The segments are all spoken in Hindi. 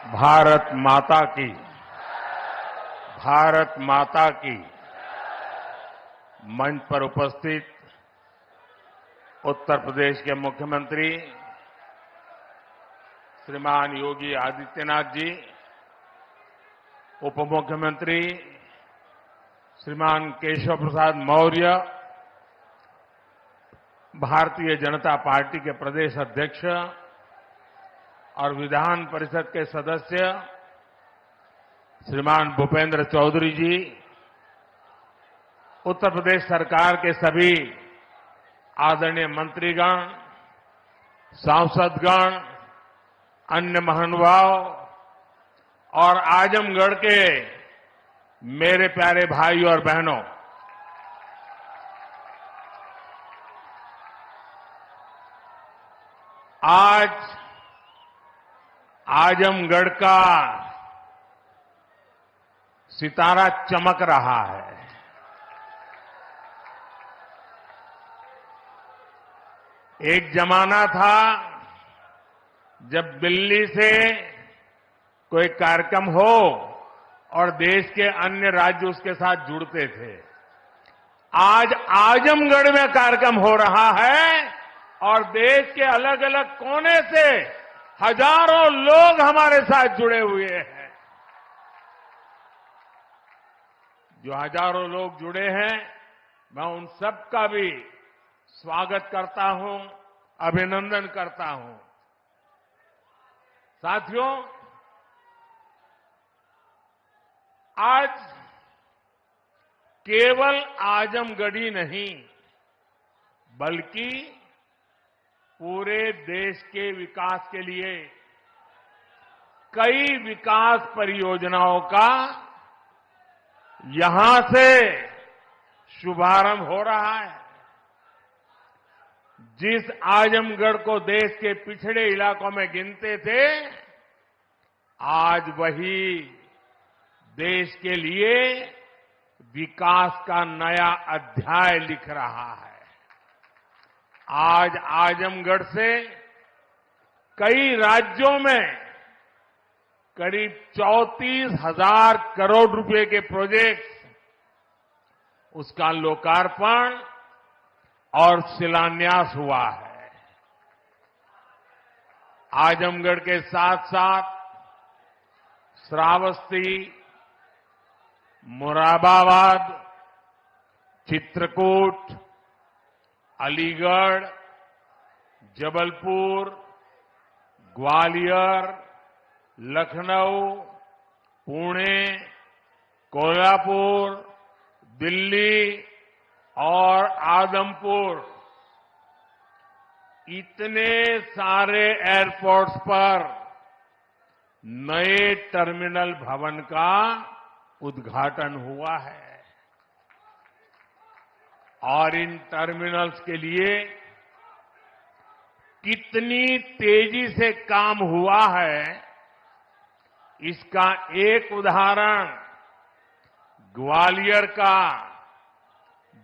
भारत माता की, भारत माता की। मंच पर उपस्थित उत्तर प्रदेश के मुख्यमंत्री श्रीमान योगी आदित्यनाथ जी, उप मुख्यमंत्री श्रीमान केशव प्रसाद मौर्य, भारतीय जनता पार्टी के प्रदेश अध्यक्ष और विधान परिषद के सदस्य श्रीमान भूपेंद्र चौधरी जी, उत्तर प्रदेश सरकार के सभी आदरणीय मंत्रीगण, सांसदगण, अन्य महानुभाव और आजमगढ़ के मेरे प्यारे भाई और बहनों, आज आजमगढ़ का सितारा चमक रहा है। एक जमाना था जब दिल्ली से कोई कार्यक्रम हो और देश के अन्य राज्य उसके साथ जुड़ते थे। आज आजमगढ़ में कार्यक्रम हो रहा है और देश के अलग अलग कोने से हजारों लोग हमारे साथ जुड़े हुए हैं। जो हजारों लोग जुड़े हैं, मैं उन सबका भी स्वागत करता हूं, अभिनंदन करता हूं। साथियों, आज केवल आजमगढ़ ही नहीं, बल्कि पूरे देश के विकास के लिए कई विकास परियोजनाओं का यहां से शुभारंभ हो रहा है। जिस आजमगढ़ को देश के पिछड़े इलाकों में गिनते थे, आज वही देश के लिए विकास का नया अध्याय लिख रहा है। आज आजमगढ़ से कई राज्यों में करीब 34,000 करोड़ रुपए के प्रोजेक्ट्स, उसका लोकार्पण और शिलान्यास हुआ है। आजमगढ़ के साथ साथ श्रावस्ती, मुरादाबाद, चित्रकूट, अलीगढ़, जबलपुर, ग्वालियर, लखनऊ, पुणे, कोल्हापुर, दिल्ली और आदमपुर, इतने सारे एयरपोर्ट्स पर नए टर्मिनल भवन का उद्घाटन हुआ है। और इन टर्मिनल्स के लिए कितनी तेजी से काम हुआ है, इसका एक उदाहरण ग्वालियर का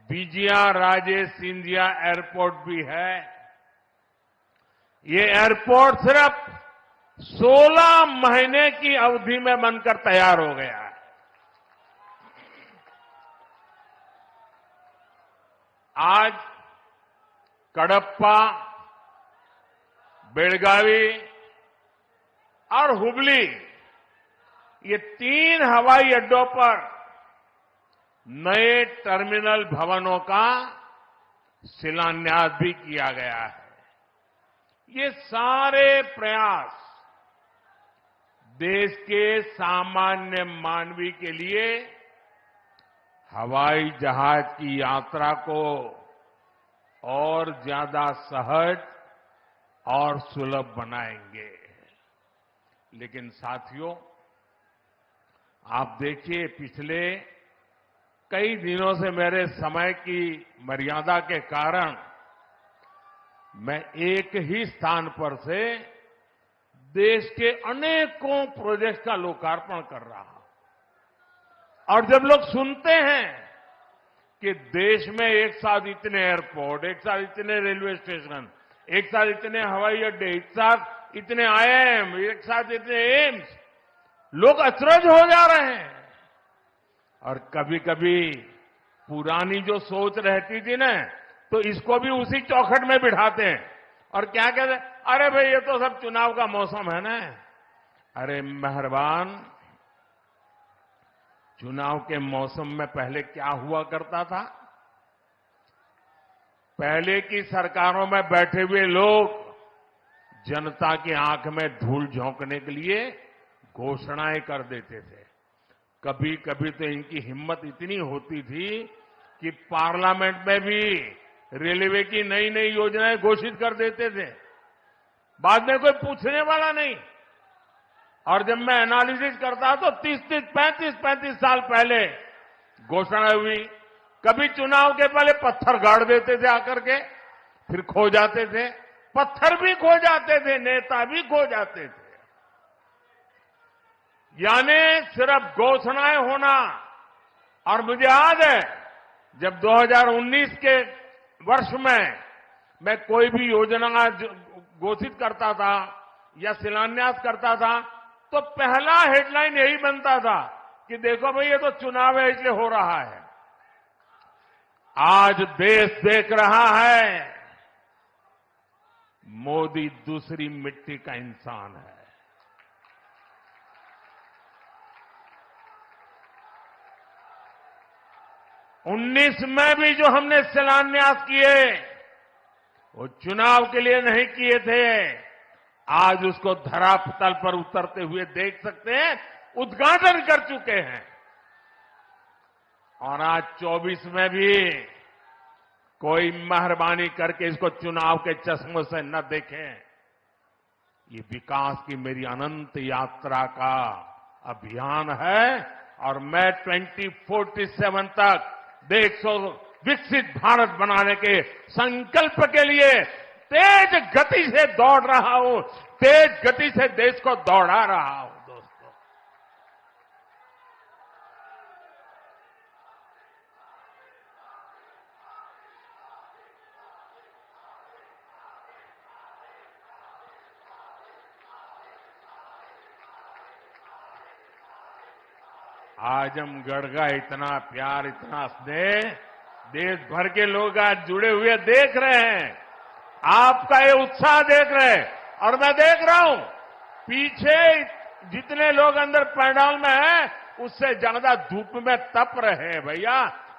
विजया राजे सिंधिया एयरपोर्ट भी है। ये एयरपोर्ट सिर्फ 16 महीने की अवधि में बनकर तैयार हो गया है। आज कडप्पा, बेलगावी और हुबली, ये 3 हवाई अड्डों पर नए टर्मिनल भवनों का शिलान्यास भी किया गया है। ये सारे प्रयास देश के सामान्य मानवी के लिए हवाई जहाज की यात्रा को और ज्यादा सहज और सुलभ बनाएंगे। लेकिन साथियों, आप देखिए, पिछले कई दिनों से मेरे समय की मर्यादा के कारण मैं एक ही स्थान पर से देश के अनेकों प्रोजेक्ट का लोकार्पण कर रहा हूं। और जब लोग सुनते हैं कि देश में एक साथ इतने एयरपोर्ट, एक साथ इतने रेलवे स्टेशन, एक साथ इतने हवाई अड्डे, एक साथ इतने आईआईएम, एक साथ इतने एम्स, लोग अचरज हो जा रहे हैं। और कभी कभी पुरानी जो सोच रहती थी ना, तो इसको भी उसी चौखट में बिठाते हैं और क्या कहते हैं, अरे भाई ये तो सब चुनाव का मौसम है ना। अरे मेहरबान, चुनाव के मौसम में पहले क्या हुआ करता था? पहले की सरकारों में बैठे हुए लोग जनता की आंख में धूल झोंकने के लिए घोषणाएं कर देते थे। कभी कभी तो इनकी हिम्मत इतनी होती थी कि पार्लियामेंट में भी रेलवे की नई नई योजनाएं घोषित कर देते थे। बाद में कोई पूछने वाला नहीं। और जब मैं एनालिसिस करता तो 35 साल पहले घोषणा हुई। कभी चुनाव के पहले पत्थर गाड़ देते थे आकर के, फिर खो जाते थे। पत्थर भी खो जाते थे, नेता भी खो जाते थे। यानी सिर्फ घोषणाएं होना। और मुझे याद है जब 2019 के वर्ष में मैं कोई भी योजना घोषित करता था या शिलान्यास करता था, तो पहला हेडलाइन यही बनता था कि देखो भाई ये तो चुनाव है इसलिए हो रहा है। आज देश देख रहा है मोदी दूसरी मिट्टी का इंसान है। 19 में भी जो हमने शिलान्यास किए वो चुनाव के लिए नहीं किए थे। आज उसको धरातल पर उतरते हुए देख सकते हैं, उद्घाटन कर चुके हैं। और आज 24 में भी कोई मेहरबानी करके इसको चुनाव के चश्मों से न देखें। ये विकास की मेरी अनंत यात्रा का अभियान है और मैं 2047 तक देश को विकसित भारत बनाने के संकल्प के लिए तेज गति से दौड़ रहा हूं, तेज गति से देश को दौड़ा रहा हूं। दोस्तों, आजमगढ़ का इतना प्यार, इतना स्नेह देश भर के लोग आज जुड़े हुए देख रहे हैं। आपका ये उत्साह देख रहे हैं। और मैं देख रहा हूं पीछे जितने लोग अंदर पंडाल में हैं उससे ज्यादा धूप में तप रहे हैं। भैया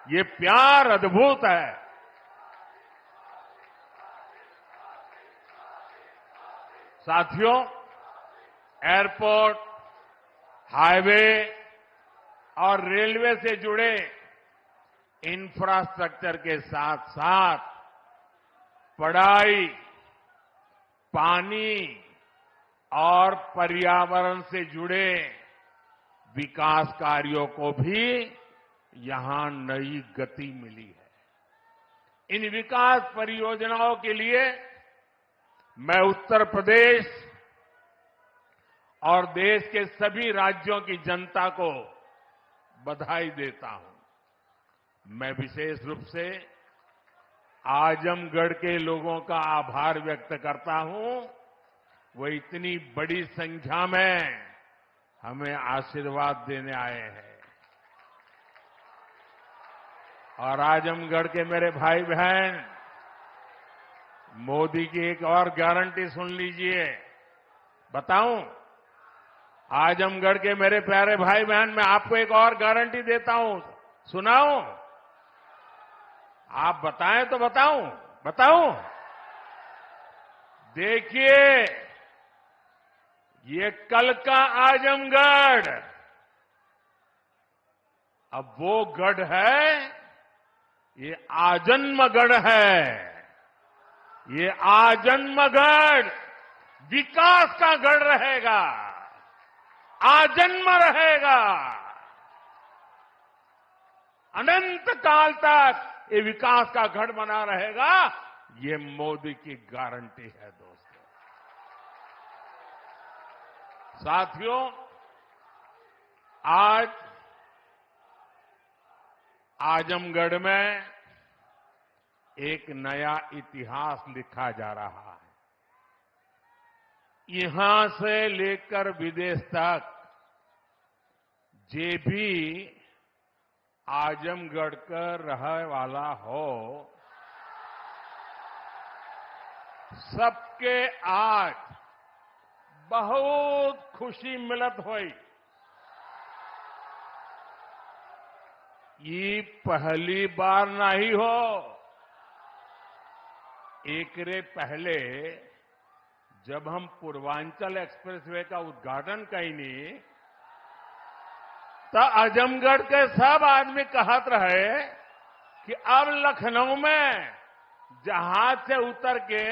ये प्यार अद्भुत है। साथियों, एयरपोर्ट, हाईवे और रेलवे से जुड़े इंफ्रास्ट्रक्चर के साथ साथ पढ़ाई, पानी और पर्यावरण से जुड़े विकास कार्यों को भी यहां नई गति मिली है। इन विकास परियोजनाओं के लिए मैं उत्तर प्रदेश और देश के सभी राज्यों की जनता को बधाई देता हूं। मैं विशेष रूप से आजमगढ़ के लोगों का आभार व्यक्त करता हूं। वो इतनी बड़ी संख्या में हमें आशीर्वाद देने आए हैं। और आजमगढ़ के मेरे भाई बहन, मोदी की एक और गारंटी सुन लीजिए। बताऊं? आजमगढ़ के मेरे प्यारे भाई बहन, मैं आपको एक और गारंटी देता हूं। सुनाऊं? आप बताएं तो बताऊं? देखिए, ये कल का आजमगढ़ अब वो गढ़ है, ये आजन्मगढ़ है। ये आजन्मगढ़ विकास का गढ़ रहेगा, आजन्म रहेगा। अनंत काल तक ये विकास का गढ़ बना रहेगा। ये मोदी की गारंटी है। दोस्तों, साथियों, आज आजमगढ़ में एक नया इतिहास लिखा जा रहा है। यहां से लेकर विदेश तक जे भी आजमगढ़ का रहे वाला हो, सबके आज बहुत खुशी मिलत हुई। ये पहली बार नहीं हो। एकरे पहले जब हम पूर्वांचल एक्सप्रेसवे का उद्घाटन कईनी तो आजमगढ़ के सब आदमी कहत रहे कि अब लखनऊ में जहाज से उतर के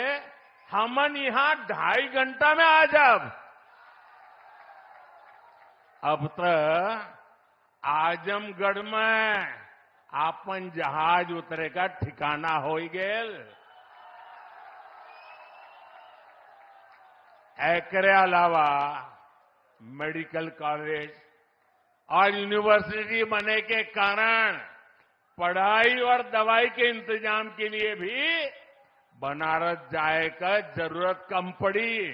हमन यहां 2.5 घंटा में आ जाब। अब तो आजमगढ़ में आपन जहाज उतरे का ठिकाना हो गेल। एकरे अलावा मेडिकल कॉलेज और यूनिवर्सिटी बनने के कारण पढ़ाई और दवाई के इंतजाम के लिए भी बनारस जाए का जरूरत कम पड़ी।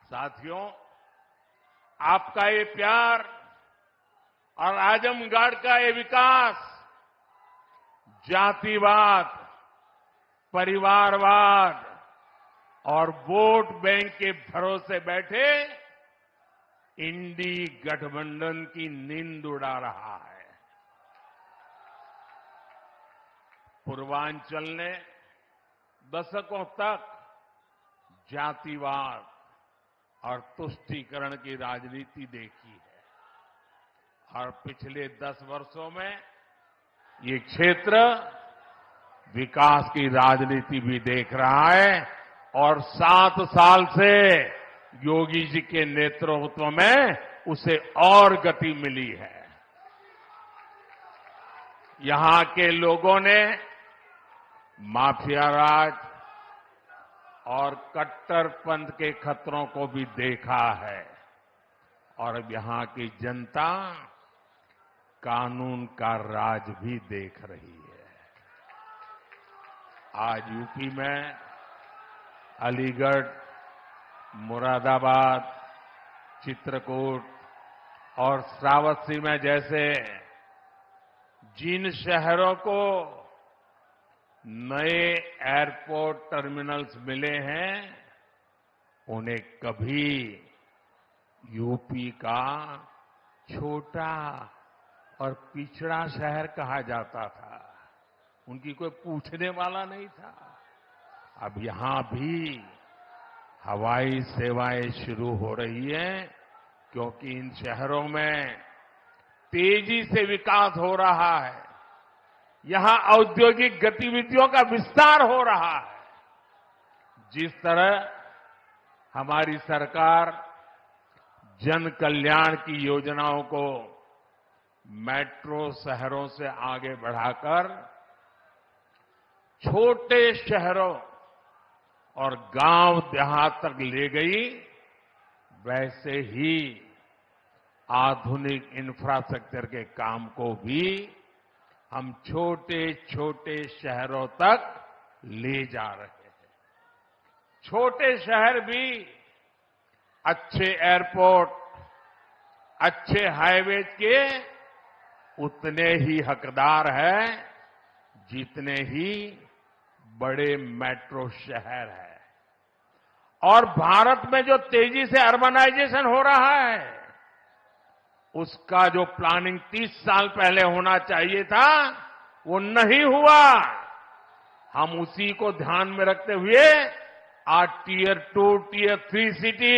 साथियों, आपका ये प्यार और आजमगढ़ का ये विकास जातिवाद, परिवारवाद और वोट बैंक के भरोसे बैठे इंडी गठबंधन की नींद उड़ा रहा है। पूर्वांचल ने दशकों तक जातिवाद और तुष्टीकरण की राजनीति देखी है और पिछले 10 वर्षों में ये क्षेत्र विकास की राजनीति भी देख रहा है और 7 साल से योगी जी के नेतृत्व में उसे और गति मिली है। यहां के लोगों ने माफिया राज और कट्टरपंथ के खतरों को भी देखा है और अब यहां की जनता कानून का राज भी देख रही है। आज यूपी में अलीगढ़, मुरादाबाद, चित्रकूट और श्रावस्ती में जैसे जिन शहरों को नए एयरपोर्ट टर्मिनल्स मिले हैं, उन्हें कभी यूपी का छोटा और पिछड़ा शहर कहा जाता था। उनकी कोई पूछने वाला नहीं था। अब यहां भी हवाई सेवाएं शुरू हो रही हैं क्योंकि इन शहरों में तेजी से विकास हो रहा है। यहां औद्योगिक गतिविधियों का विस्तार हो रहा है। जिस तरह हमारी सरकार जन कल्याण की योजनाओं को मेट्रो शहरों से आगे बढ़ाकर छोटे शहरों और गांव देहात तक ले गई, वैसे ही आधुनिक इंफ्रास्ट्रक्चर के काम को भी हम छोटे छोटे शहरों तक ले जा रहे हैं। छोटे शहर भी अच्छे एयरपोर्ट, अच्छे हाईवेज के उतने ही हकदार हैं जितने ही बड़े मेट्रो शहर हैं। और भारत में जो तेजी से अर्बनाइजेशन हो रहा है, उसका जो प्लानिंग 30 साल पहले होना चाहिए था, वो नहीं हुआ। हम उसी को ध्यान में रखते हुए आज टियर 2, टियर 3 सिटी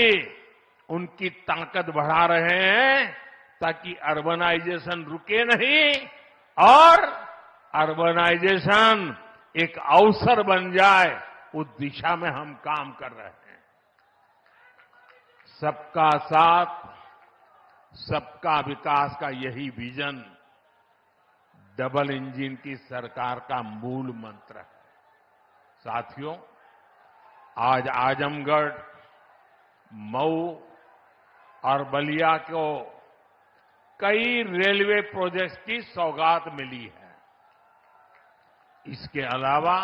उनकी ताकत बढ़ा रहे हैं ताकि अर्बनाइजेशन रुके नहीं और अर्बनाइजेशन एक अवसर बन जाए, उस दिशा में हम काम कर रहे हैं। सबका साथ, सबका विकास का यही विजन डबल इंजन की सरकार का मूल मंत्र है। साथियों, आज आजमगढ़, मऊ और बलिया को कई रेलवे प्रोजेक्ट्स की सौगात मिली है। इसके अलावा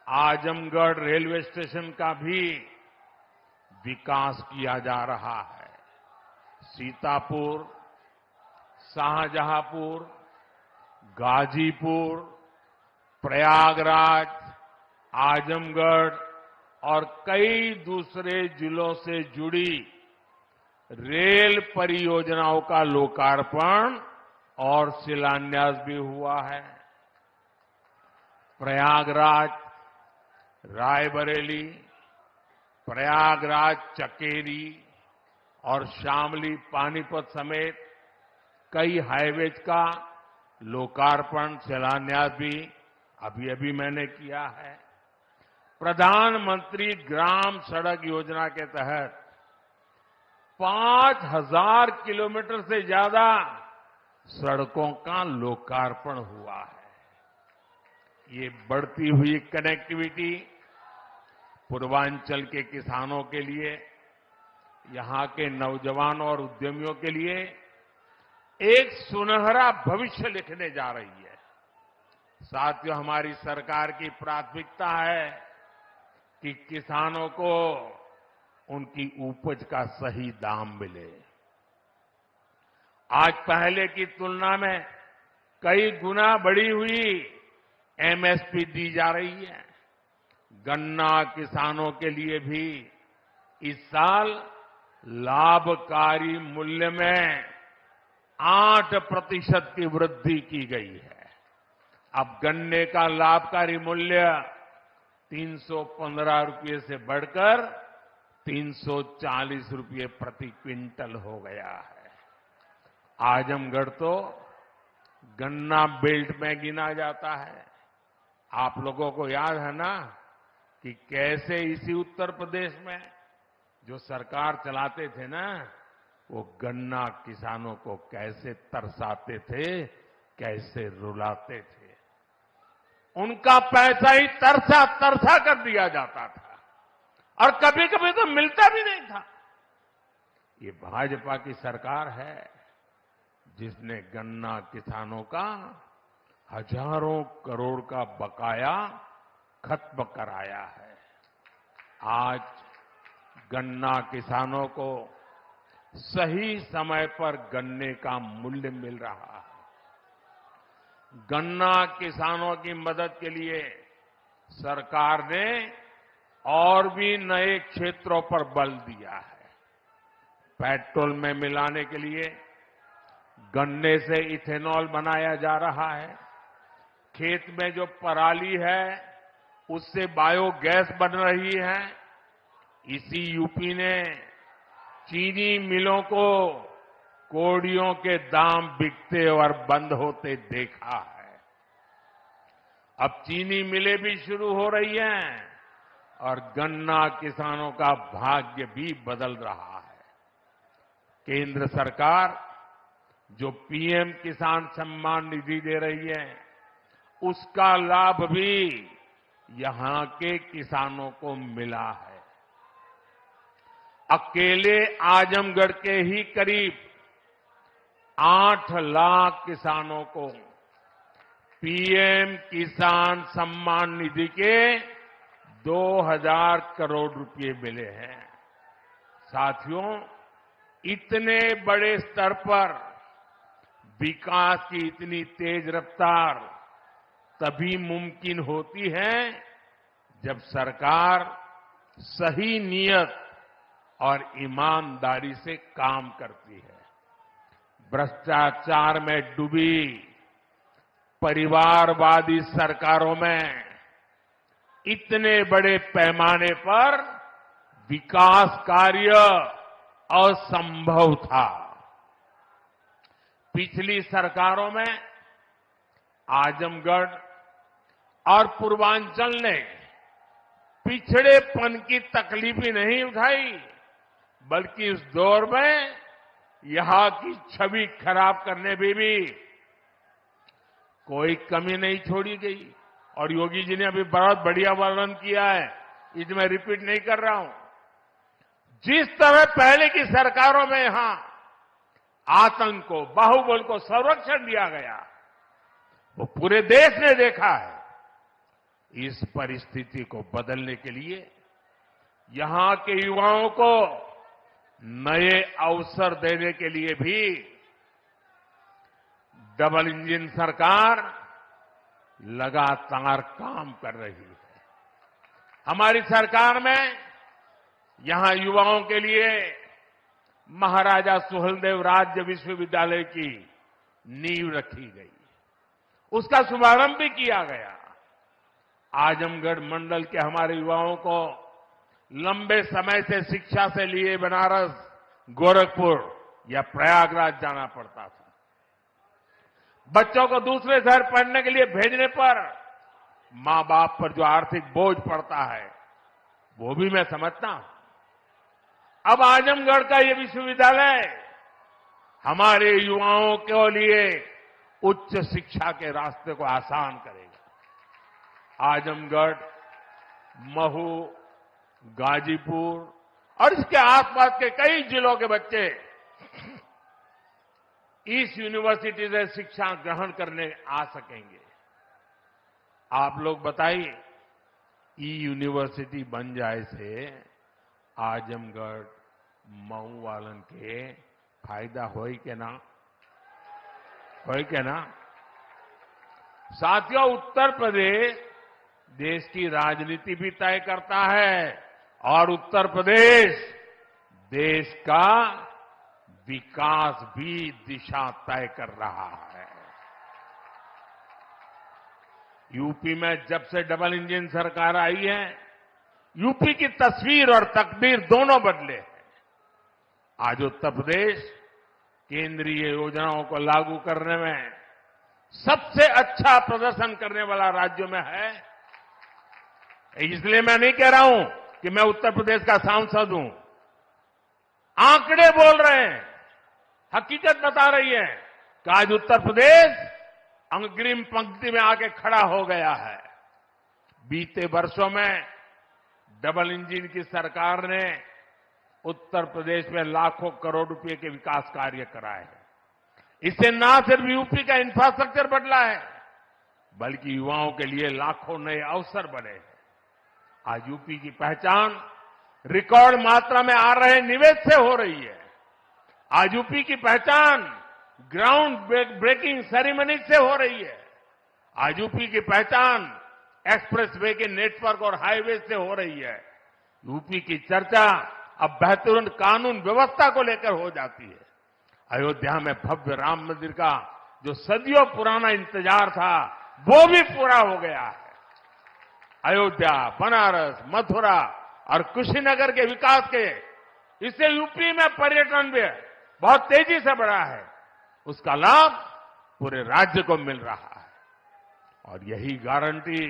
आजमगढ़ रेलवे स्टेशन का भी विकास किया जा रहा है। सीतापुर, शाहजहांपुर, गाजीपुर, प्रयागराज, आजमगढ़ और कई दूसरे जिलों से जुड़ी रेल परियोजनाओं का लोकार्पण और शिलान्यास भी हुआ है। प्रयागराज रायबरेली, प्रयागराज चकेरी और शामली पानीपत समेत कई हाईवेज का लोकार्पण शिलान्यास भी अभी अभी मैंने किया है। प्रधानमंत्री ग्राम सड़क योजना के तहत 5000 किलोमीटर से ज्यादा सड़कों का लोकार्पण हुआ है। ये बढ़ती हुई कनेक्टिविटी पूर्वांचल के किसानों के लिए, यहां के नौजवानों और उद्यमियों के लिए एक सुनहरा भविष्य लिखने जा रही है। साथियों, हमारी सरकार की प्राथमिकता है कि किसानों को उनकी उपज का सही दाम मिले। आज पहले की तुलना में कई गुना बढ़ी हुई एमएसपी दी जा रही है। गन्ना किसानों के लिए भी इस साल लाभकारी मूल्य में 8% की वृद्धि की गई है। अब गन्ने का लाभकारी मूल्य 315 रुपये से बढ़कर 340 रुपये प्रति क्विंटल हो गया है। आजमगढ़ तो गन्ना बेल्ट में गिना जाता है। आप लोगों को याद है ना कि कैसे इसी उत्तर प्रदेश में जो सरकार चलाते थे ना, वो गन्ना किसानों को कैसे तरसाते थे, कैसे रुलाते थे। उनका पैसा ही तरसा तरसा कर दिया जाता था और कभी कभी तो मिलता भी नहीं था। ये भाजपा की सरकार है जिसने गन्ना किसानों का हजारों करोड़ का बकाया खत्म कराया है। आज गन्ना किसानों को सही समय पर गन्ने का मूल्य मिल रहा है। गन्ना किसानों की मदद के लिए सरकार ने और भी नए क्षेत्रों पर बल दिया है। पेट्रोल में मिलाने के लिए गन्ने से इथेनॉल बनाया जा रहा है। खेत में जो पराली है उससे बायोगैस बन रही है। इसी यूपी ने चीनी मिलों को कोड़ियों के दाम बिकते और बंद होते देखा है। अब चीनी मिलें भी शुरू हो रही हैं और गन्ना किसानों का भाग्य भी बदल रहा है। केंद्र सरकार जो पीएम किसान सम्मान निधि दे रही है, उसका लाभ भी यहां के किसानों को मिला है। अकेले आजमगढ़ के ही करीब 8 लाख किसानों को पीएम किसान सम्मान निधि के 2000 करोड़ रुपए मिले हैं। साथियों, इतने बड़े स्तर पर विकास की इतनी तेज रफ्तार तभी मुमकिन होती है जब सरकार सही नियत और ईमानदारी से काम करती है। भ्रष्टाचार में डूबी परिवारवादी सरकारों में इतने बड़े पैमाने पर विकास कार्य असंभव था। पिछली सरकारों में आजमगढ़ और पूर्वांचल ने पिछड़ेपन की तकलीफ ही नहीं उठाई, बल्कि इस दौर में यहां की छवि खराब करने में भी कोई कमी नहीं छोड़ी गई। और योगी जी ने अभी बहुत बढ़िया वर्णन किया है, इसमें रिपीट नहीं कर रहा हूं। जिस तरह पहले की सरकारों में यहां आतंक को, बाहुबल को संरक्षण दिया गया, वो पूरे देश ने देखा है। इस परिस्थिति को बदलने के लिए यहां के युवाओं को नए अवसर देने के लिए भी डबल इंजन सरकार लगातार काम कर रही है। हमारी सरकार में यहां युवाओं के लिए महाराजा सुहेलदेव राज्य विश्वविद्यालय की नींव रखी गई, उसका शुभारंभ भी किया गया। आजमगढ़ मंडल के हमारे युवाओं को लंबे समय से शिक्षा से लिए बनारस, गोरखपुर या प्रयागराज जाना पड़ता था। बच्चों को दूसरे शहर पढ़ने के लिए भेजने पर मां बाप पर जो आर्थिक बोझ पड़ता है वो भी मैं समझता हूं। अब आजमगढ़ का ये विश्वविद्यालय हमारे युवाओं के लिए उच्च शिक्षा के रास्ते को आसान करेगा। आजमगढ़, महू, गाजीपुर और इसके आसपास के कई जिलों के बच्चे इस यूनिवर्सिटी से शिक्षा ग्रहण करने आ सकेंगे। आप लोग बताइए, ई यूनिवर्सिटी बन जाए से आजमगढ़, मऊ वालन के फायदा होई के ना? होई के ना? साथियों, उत्तर प्रदेश देश की राजनीति भी तय करता है और उत्तर प्रदेश देश का विकास भी दिशा तय कर रहा है। यूपी में जब से डबल इंजन सरकार आई है, यूपी की तस्वीर और तकदीर दोनों बदले हैं। आज उत्तर प्रदेश केंद्रीय योजनाओं को लागू करने में सबसे अच्छा प्रदर्शन करने वाला राज्यों में है। इसलिए मैं नहीं कह रहा हूं कि मैं उत्तर प्रदेश का सांसद हूं। आंकड़े बोल रहे हैं, हकीकत बता रही है कि आज उत्तर प्रदेश अग्रिम पंक्ति में आके खड़ा हो गया है। बीते वर्षों में डबल इंजन की सरकार ने उत्तर प्रदेश में लाखों करोड़ रुपए के विकास कार्य कराए हैं। इससे न सिर्फ यूपी का इंफ्रास्ट्रक्चर बदला है, बल्कि युवाओं के लिए लाखों नए अवसर बने हैं। आज यूपी की पहचान रिकॉर्ड मात्रा में आ रहे निवेश से हो रही है। आज यूपी की पहचान ग्राउंड ब्रेकिंग सेरेमनी से हो रही है। आज यूपी की पहचान एक्सप्रेसवे के नेटवर्क और हाईवे से हो रही है। यूपी की चर्चा अब बेहतरीन कानून व्यवस्था को लेकर हो जाती है। अयोध्या में भव्य राम मंदिर का जो सदियों पुराना इंतजार था, वो भी पूरा हो गया है। अयोध्या, बनारस, मथुरा और कुशीनगर के विकास के इससे यूपी में पर्यटन भी बहुत तेजी से बढ़ा है। उसका लाभ पूरे राज्य को मिल रहा है और यही गारंटी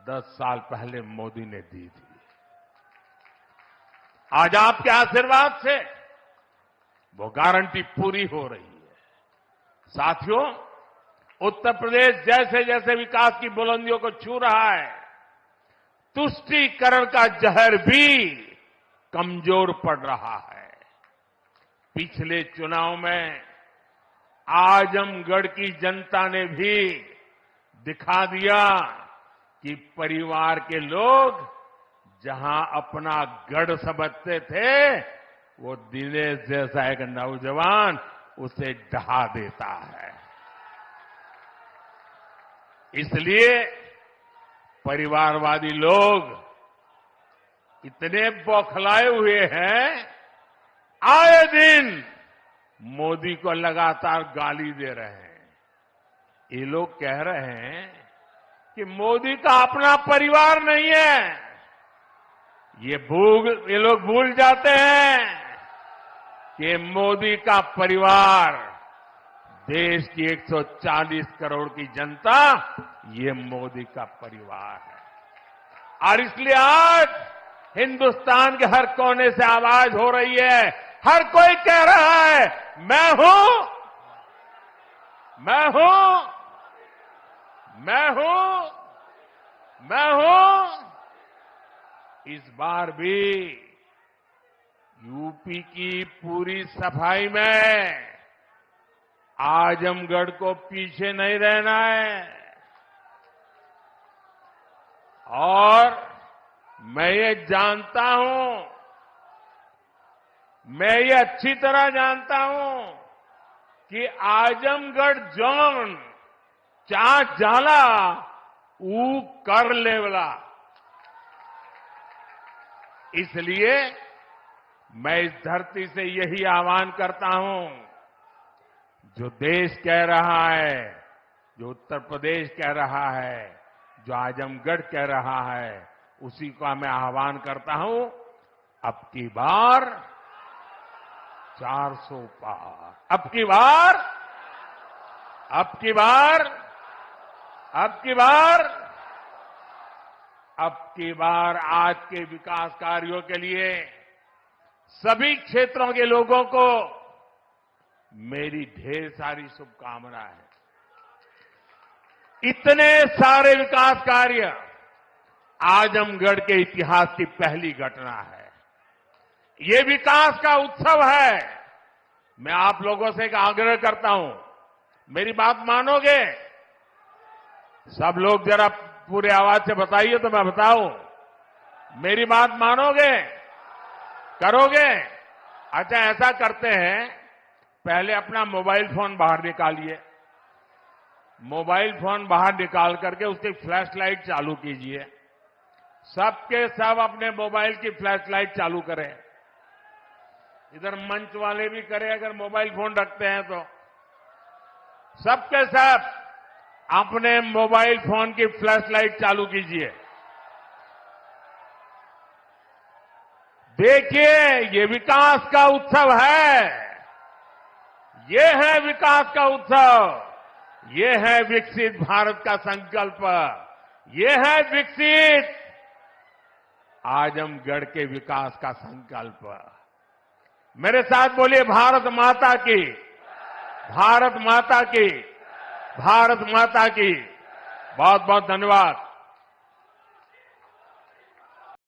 10 साल पहले मोदी ने दी थी। आज आपके आशीर्वाद से वो गारंटी पूरी हो रही है। साथियों, उत्तर प्रदेश जैसे जैसे विकास की बुलंदियों को छू रहा है, तुष्टीकरण का जहर भी कमजोर पड़ रहा है। पिछले चुनाव में आजमगढ़ की जनता ने भी दिखा दिया कि परिवार के लोग जहां अपना गढ़ समझते थे, वो दिनेश जैसा एक नौजवान उसे ढहा देता है। इसलिए परिवारवादी लोग इतने बौखलाए हुए हैं, आए दिन मोदी को लगातार गाली दे रहे हैं। ये लोग कह रहे हैं कि मोदी का अपना परिवार नहीं है। ये लोग भूल जाते हैं कि मोदी का परिवार देश की 140 करोड़ की जनता, ये मोदी का परिवार है। और इसलिए आज हिंदुस्तान के हर कोने से आवाज हो रही है, हर कोई कह रहा है, मैं हूं, मैं हूं, मैं हूं, मैं हूं। इस बार भी यूपी की पूरी सफाई में आजमगढ़ को पीछे नहीं रहना है। और मैं ये जानता हूं मैं ये अच्छी तरह जानता हूं कि आजमगढ़ जौन चा जाला ऊ कर लेवला। इसलिए मैं इस धरती से यही आह्वान करता हूं, जो देश कह रहा है, जो उत्तर प्रदेश कह रहा है, जो आजमगढ़ कह रहा है, उसी का मैं आह्वान करता हूं, अब की बार 400 पार, अब की बार, अब की बार, अब की बार, अब की बार आज के विकास कार्यों के लिए सभी क्षेत्रों के लोगों को मेरी ढेर सारी शुभकामनाएं हैं। इतने सारे विकास कार्य आजमगढ़ के इतिहास की पहली घटना है। ये विकास का उत्सव है। मैं आप लोगों से एक आग्रह करता हूं, मेरी बात मानोगे? सब लोग जरा पूरे आवाज से बताइए तो मैं बताऊं। मेरी बात मानोगे? करोगे? अच्छा, ऐसा करते हैं, पहले अपना मोबाइल फोन बाहर निकालिए। मोबाइल फोन बाहर निकाल करके उसकी फ्लैश लाइट चालू कीजिए। सबके सब अपने मोबाइल की फ्लैश लाइट चालू करें। इधर मंच वाले भी करें अगर मोबाइल फोन रखते हैं तो। सबके सब अपने मोबाइल फोन की फ्लैश लाइट चालू कीजिए। देखिए, ये विकास का उत्सव है। ये है विकास का उत्सव। ये है विकसित भारत का संकल्प। ये है विकसित आजमगढ़ के विकास का संकल्प। मेरे साथ बोलिए, भारत माता की, भारत माता की, भारत माता की। बहुत बहुत धन्यवाद।